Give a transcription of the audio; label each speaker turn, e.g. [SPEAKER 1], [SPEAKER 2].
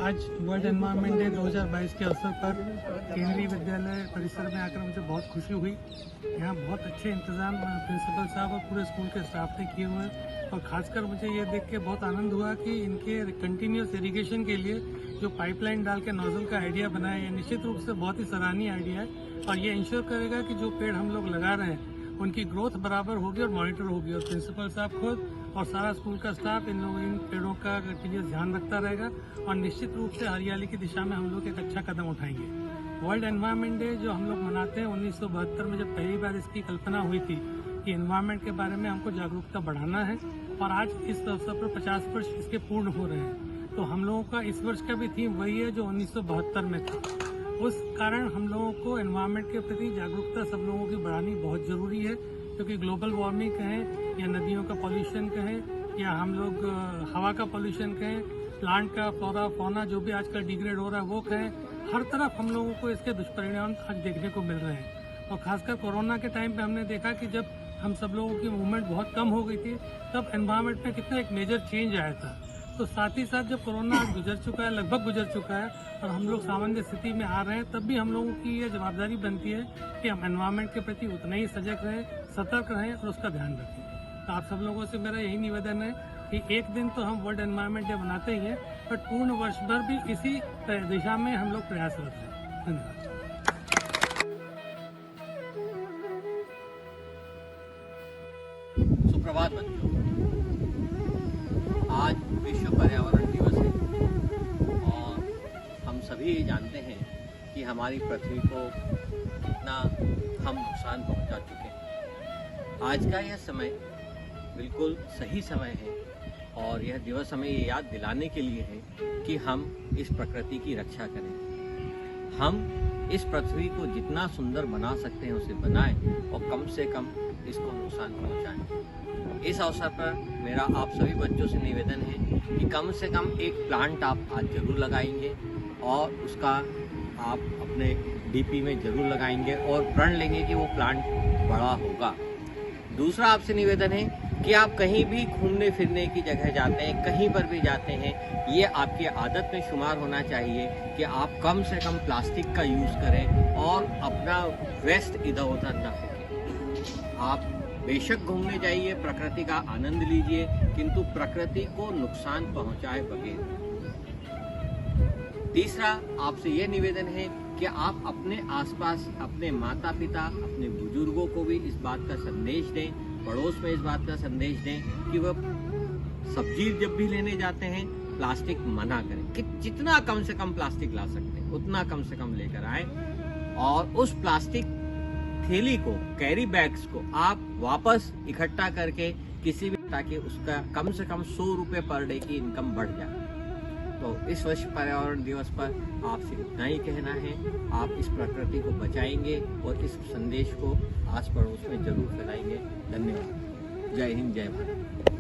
[SPEAKER 1] आज world environment day 2022 के अवसर पर केंद्रीय विद्यालय परिसर में आकर मुझे बहुत खुशी हुई। यहाँ बहुत अच्छे इंतजाम प्रिंसिपल साहब और पूरे स्कूल के स्टाफ ने किए हुए हैं और खासकर मुझे ये देख के बहुत आनंद हुआ कि इनके कंटिन्यूस इरिगेशन के लिए जो पाइपलाइन डाल के नोजल का आइडिया बनाया है, निश्चित रूप से बहुत ही सराहनीय आइडिया है और ये इंश्योर करेगा कि जो पेड़ हम लोग लगा रहे हैं उनकी ग्रोथ बराबर होगी और मॉनिटर होगी और प्रिंसिपल साहब खुद और सारा स्कूल का स्टाफ इन पेड़ों का कंटिन्यूस ध्यान रखता रहेगा और निश्चित रूप से हरियाली की दिशा में हम लोग एक अच्छा कदम उठाएंगे। वर्ल्ड एनवायरनमेंट डे जो हम लोग मनाते हैं 1972 में जब पहली बार इसकी कल्पना हुई थी कि एनवायरनमेंट के बारे में हमको जागरूकता बढ़ाना है और आज इस अवसर पर 50 वर्ष इसके पूर्ण हो रहे हैं, तो हम लोगों का इस वर्ष का भी थीम वही है जो 1972 में था। उस कारण हम लोगों को एनवायरनमेंट के प्रति जागरूकता सब लोगों की बढ़ानी बहुत जरूरी है, क्योंकि ग्लोबल वार्मिंग कहें या नदियों का पॉल्यूशन कहें या हम लोग हवा का पॉल्यूशन कहें, प्लांट का फ्लोरा फौना जो भी आजकल डिग्रेड हो रहा है वो कहें, हर तरफ हम लोगों को इसके दुष्परिणाम आज देखने को मिल रहे हैं। और खासकर कोरोना के टाइम पे हमने देखा कि जब हम सब लोगों की मूवमेंट बहुत कम हो गई थी तब एनवायरनमेंट में कितना एक मेजर चेंज आया था। तो साथ ही साथ जब कोरोना आज गुजर चुका है, लगभग गुजर चुका है और हम लोग सामान्य स्थिति में आ रहे हैं, तब भी हम लोगों की ये जवाबदारी बनती है कि हम एनवायरनमेंट के प्रति उतना ही सजग रहें, सतर्क रहें और उसका ध्यान रखें। तो आप सब लोगों से मेरा यही निवेदन है कि एक दिन तो हम वर्ल्ड एनवायरनमेंट डे मनाते ही हैं, बट पूर्ण वर्ष भर भी इसी दिशा में हम लोग प्रयासरत हैं। धन्यवाद।
[SPEAKER 2] सुप्रभात बच्चों, आज विश्व पर्यावरण दिवस है और हम सभी ये जानते हैं कि हमारी पृथ्वी को कितना हम नुकसान पहुंचा चुके हैं। आज का यह समय बिल्कुल सही समय है और यह दिवस हमें ये याद दिलाने के लिए है कि हम इस प्रकृति की रक्षा करें। हम इस पृथ्वी को जितना सुंदर बना सकते हैं उसे बनाएं और कम से कम इसको नुकसान पहुंचाएं। इस अवसर पर मेरा आप सभी बच्चों से निवेदन है कि कम से कम एक प्लांट आप आज जरूर लगाएंगे और उसका आप अपने डीपी में जरूर लगाएंगे और प्रण लेंगे कि वो प्लांट बड़ा होगा। दूसरा आपसे निवेदन है कि आप कहीं भी घूमने फिरने की जगह जाते हैं, कहीं पर भी जाते हैं, ये आपकी आदत में शुमार होना चाहिए कि आप कम से कम प्लास्टिक का यूज़ करें और अपना वेस्ट इधर उधर न फेंकें। आप बेशक घूमने जाइए, प्रकृति का आनंद लीजिए, किंतु प्रकृति को नुकसान पहुंचाए बगैर। तीसरा आपसे यह निवेदन है कि आप अपने आसपास अपने माता पिता, अपने बुजुर्गों को भी इस बात का संदेश दें, पड़ोस में इस बात का संदेश दें कि वह सब्जी जब भी लेने जाते हैं प्लास्टिक मना करें, कि जितना कम से कम प्लास्टिक ला सकते हैं उतना कम से कम लेकर आए और उस प्लास्टिक थैली को, कैरी बैग्स को आप वापस इकट्ठा करके किसी भी, ताकि उसका कम से कम 100 रुपये पर डे की इनकम बढ़ जाए। तो इस वर्ष पर्यावरण दिवस पर आपसे इतना ही कहना है, आप इस प्रकृति को बचाएंगे और इस संदेश को आस पड़ोस में जरूर फैलाएंगे। धन्यवाद। जय हिंद, जय भारत।